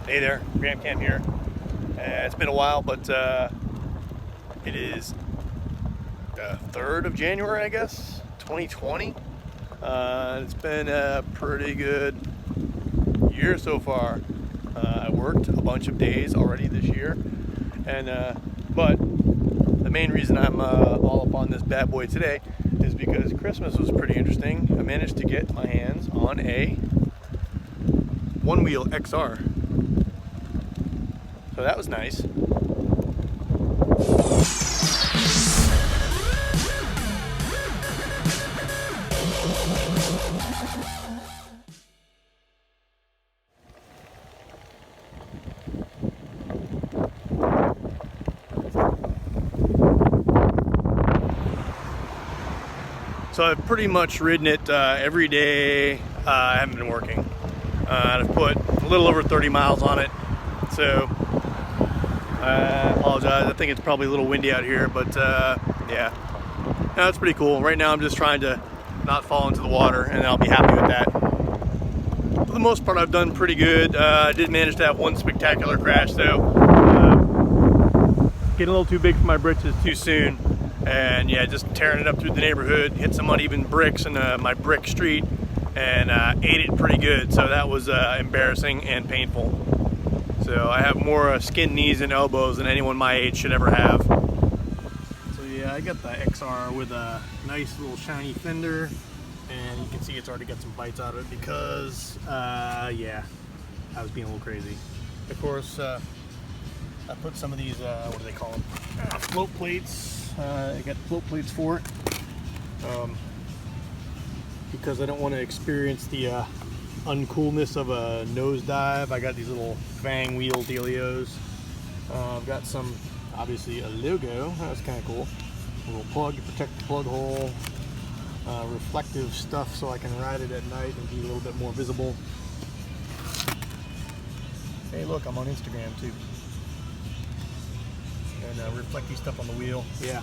Hey there, Graham Camp here. It's been a while, but it is the 3rd of January, I guess, 2020. It's been a pretty good year so far. I worked a bunch of days already this year, but the main reason I'm all up on this bad boy today is because Christmas was pretty interesting. I managed to get my hands on a OneWheel XR. So that was nice. So I've pretty much ridden it every day. I haven't been working. I've put a little over 30 miles on it. So I apologize. I think it's probably a little windy out here, but yeah, no, it's pretty cool. Right now I'm just trying to not fall into the water, and I'll be happy with that. For the most part, I've done pretty good. I did manage to have one spectacular crash though. Getting a little too big for my britches too soon, and yeah, just tearing it up through the neighborhood, hit some uneven bricks in my brick street, and ate it pretty good. So that was embarrassing and painful. So I have more skinned knees and elbows than anyone my age should ever have. So yeah, I got the XR with a nice little shiny fender, and you can see it's already got some bites out of it because, yeah, I was being a little crazy. Of course, I put some of these, what do they call them? Float plates. I got float plates for it because I don't want to experience the uncoolness of a nosedive. I got these little fang wheel dealios. I've got some, obviously, a logo. That's kind of cool. A little plug to protect the plug hole. Reflective stuff so I can ride it at night and be a little bit more visible. Hey, look, I'm on Instagram too. And reflecty stuff on the wheel. Yeah.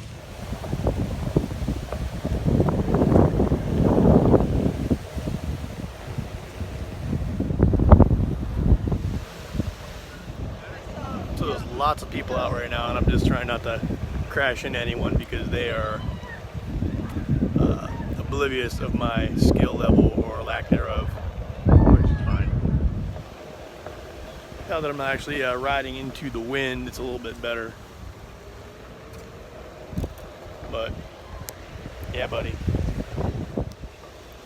Lots of people out right now, and I'm just trying not to crash into anyone because they are oblivious of my skill level or lack thereof, which is fine. Now that I'm actually riding into the wind, it's a little bit better. But yeah, buddy.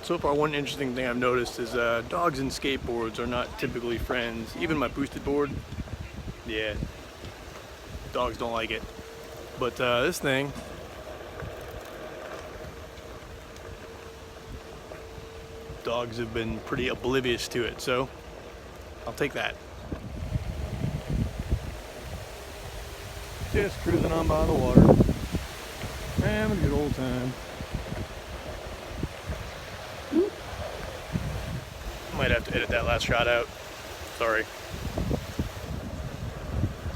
So far, one interesting thing I've noticed is dogs and skateboards are not typically friends. Even my boosted board, yeah. Dogs don't like it, but this thing, dogs have been pretty oblivious to it, so I'll take that. Just cruising on by the water, having a good old time. Might have to edit that last shot out, sorry.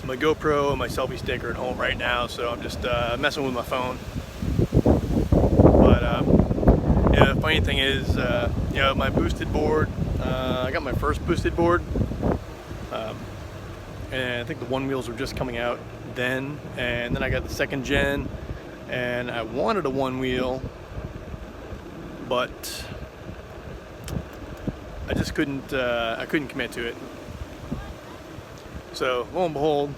My GoPro and my selfie stick are at home right now, so I'm just messing with my phone. But yeah, the funny thing is, you know, my boosted board, I got my first boosted board, and I think the OneWheels were just coming out then, and then I got the 2nd gen, and I wanted a OneWheel, but I just couldn't, I couldn't commit to it. So lo and behold,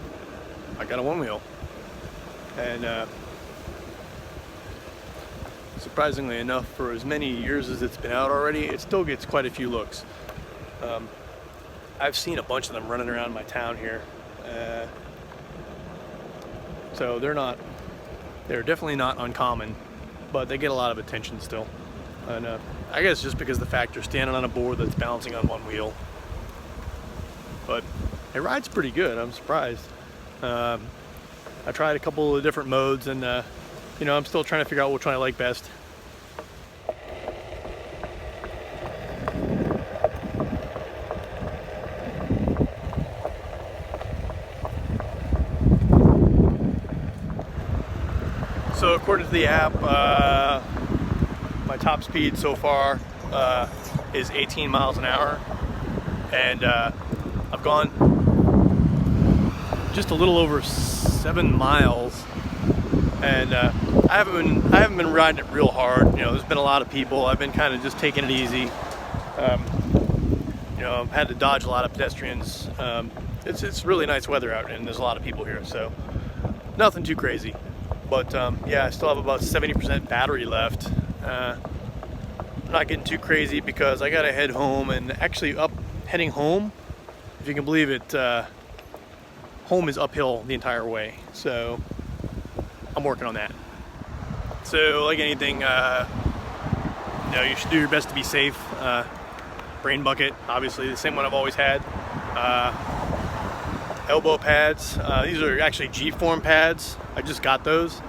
I got a OneWheel, and surprisingly enough, for as many years as it's been out already, it still gets quite a few looks. I've seen a bunch of them running around my town here, so they're definitely not uncommon, but they get a lot of attention still. And I guess just because the fact you're standing on a board that's balancing on one wheel, but it rides pretty good. I'm surprised. I tried a couple of different modes, and you know, I'm still trying to figure out which one I like best. So according to the app, my top speed so far is 18 miles an hour, and I've gone just a little over 7 miles, and I haven't been riding it real hard. You know, there's been a lot of people. I've been kind of just taking it easy. You know, I've had to dodge a lot of pedestrians. It's really nice weather out, and there's a lot of people here, so nothing too crazy. But yeah, I still have about 70% battery left. I'm not getting too crazy because I gotta head home, and actually heading home, if you can believe it, home is uphill the entire way, so I'm working on that. So like anything, you know, you should do your best to be safe. Brain bucket, obviously the same one I've always had. Elbow pads, these are actually G-form pads. I just got those.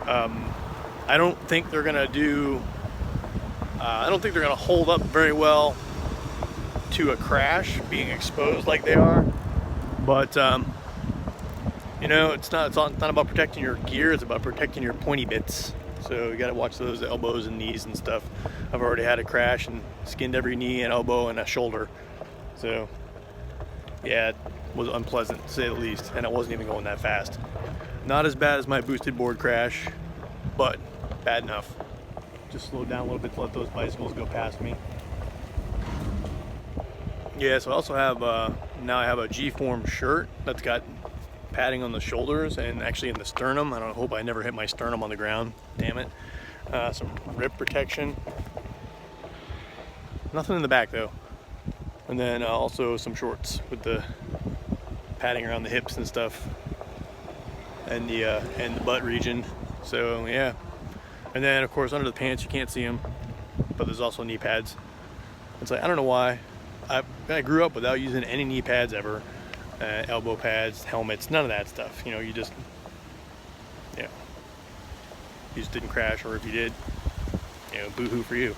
I don't think they're gonna hold up very well to a crash being exposed like they are, but you know, it's not about protecting your gear, it's about protecting your pointy bits. So you got to watch those elbows and knees and stuff. I've already had a crash and skinned every knee and elbow and a shoulder, so yeah, it was unpleasant to say the least, and it wasn't even going that fast. Not as bad as my boosted board crash, but bad enough. Just slowed down a little bit to let those bicycles go past me. Yeah, so I also have now I have a G-form shirt that's got padding on the shoulders and actually in the sternum. I hope I never hit my sternum on the ground, damn it. Some rib protection. Nothing in the back though. And then also some shorts with the padding around the hips and stuff, and the butt region. So yeah. And then of course under the pants you can't see them, but there's also knee pads. It's like, I don't know why. I grew up without using any knee pads ever. Elbow pads, helmets, none of that stuff. You know, you just didn't crash, or if you did, you know, boo-hoo for you.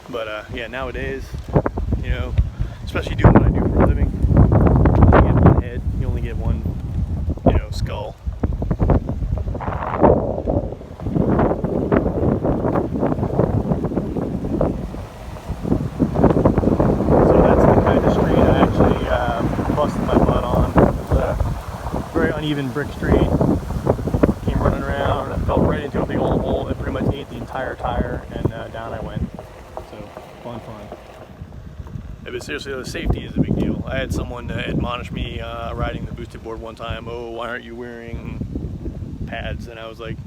But yeah, nowadays, you know, especially doing what I do for a living, you only get one head, you only get one, you know, skull. So that's the kind of street I actually busted my butt on. It was a very uneven brick street. Came running around, and I fell right into a big old hole that pretty much ate the entire tire, and down I went. So fun. Yeah, but seriously, the safety is a big deal. I had someone admonish me riding the boosted board one time. Oh, why aren't you wearing pads? And I was like,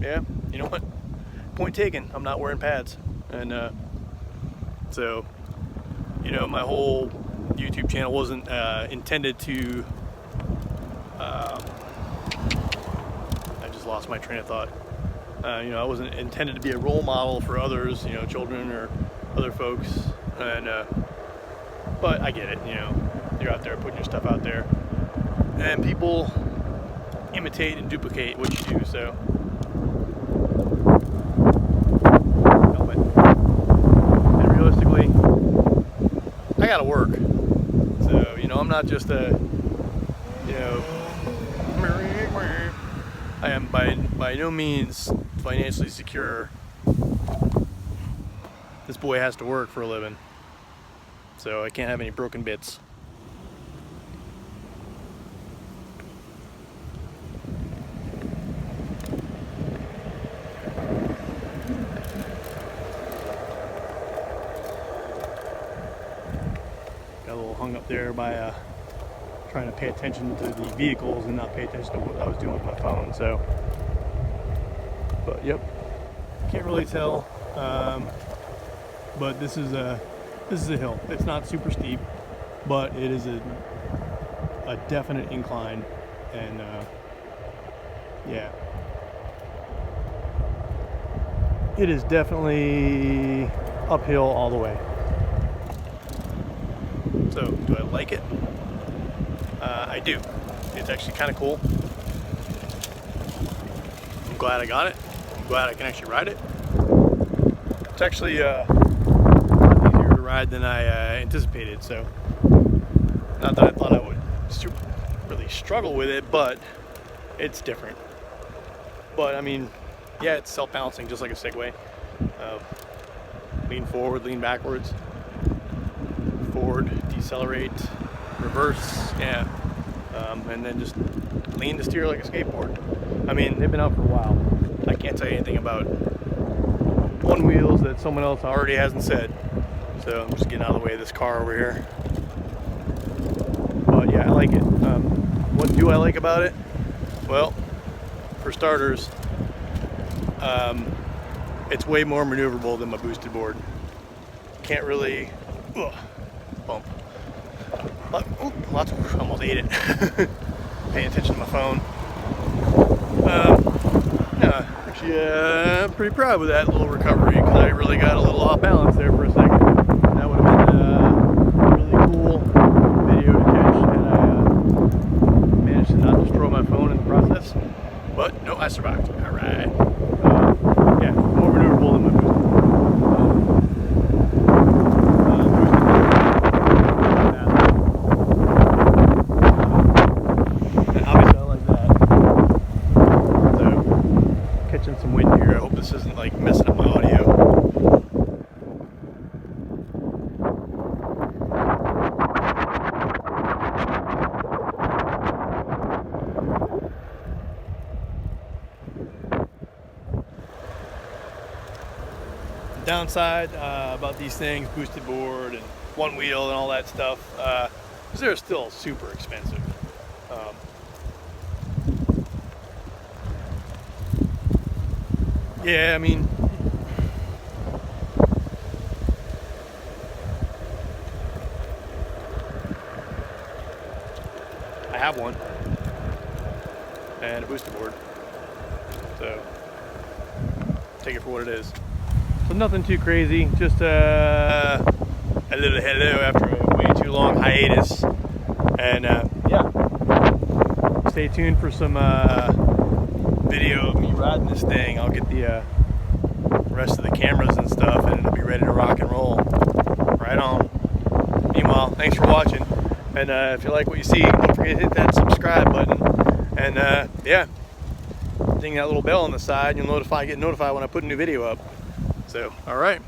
yeah, you know what? Point taken. I'm not wearing pads. And so, you know, my whole YouTube channel wasn't intended to. I just lost my train of thought. You know, I wasn't intended to be a role model for others, you know, children or other folks, and but I get it. You know, you're out there putting your stuff out there, and people imitate and duplicate what you do. So, helmet. And realistically, I gotta work. So, you know, I'm not just a, you know, I am by no means financially secure. This boy has to work for a living, so I can't have any broken bits. Got a little hung up there by trying to pay attention to the vehicles and not pay attention to what I was doing with my phone. So, but yep, can't really tell. But this is a hill. It's not super steep, but it is a definite incline, and yeah, it is definitely uphill all the way. So, do I like it? I do. It's actually kind of cool. I'm glad I got it. I'm glad I can actually ride it. It's actually a lot easier to ride than I anticipated. So, not that I thought I would really struggle with it, but it's different. But I mean, yeah, it's self-balancing just like a Segway. Lean forward, lean backwards, forward, decelerate, reverse. Yeah, and then just lean the steer like a skateboard. I mean, they've been out for a while. I can't tell you anything about OneWheels that someone else already hasn't said. So I'm just getting out of the way of this car over here. But yeah, I like it. What do I like about it? Well, for starters, it's way more maneuverable than my boosted board. Can't really bump. Almost ate it. Paying attention to my phone. Yeah, actually, I'm pretty proud with that little recovery because I really got a little off balance there for a second. That would have been a really cool video to catch, and I managed to not destroy my phone in the process. But no, I survived. All right. Yeah, more maneuverable than my boosted board. Obviously, I like that. So, catching some wind here. I hope this isn't like messing up my audio. Downside about these things, boosted board and OneWheel and all that stuff, is they're still super expensive. Yeah, I mean, I have one and a boosted board, so take it for what it is. So nothing too crazy, just a little hello after a way too long hiatus. And yeah, stay tuned for some video of me riding this thing. I'll get the rest of the cameras and stuff and it'll be ready to rock and roll. Right on. Meanwhile, thanks for watching. And if you like what you see, don't forget to hit that subscribe button. And yeah, ding that little bell on the side and you'll get notified when I put a new video up. So, all right.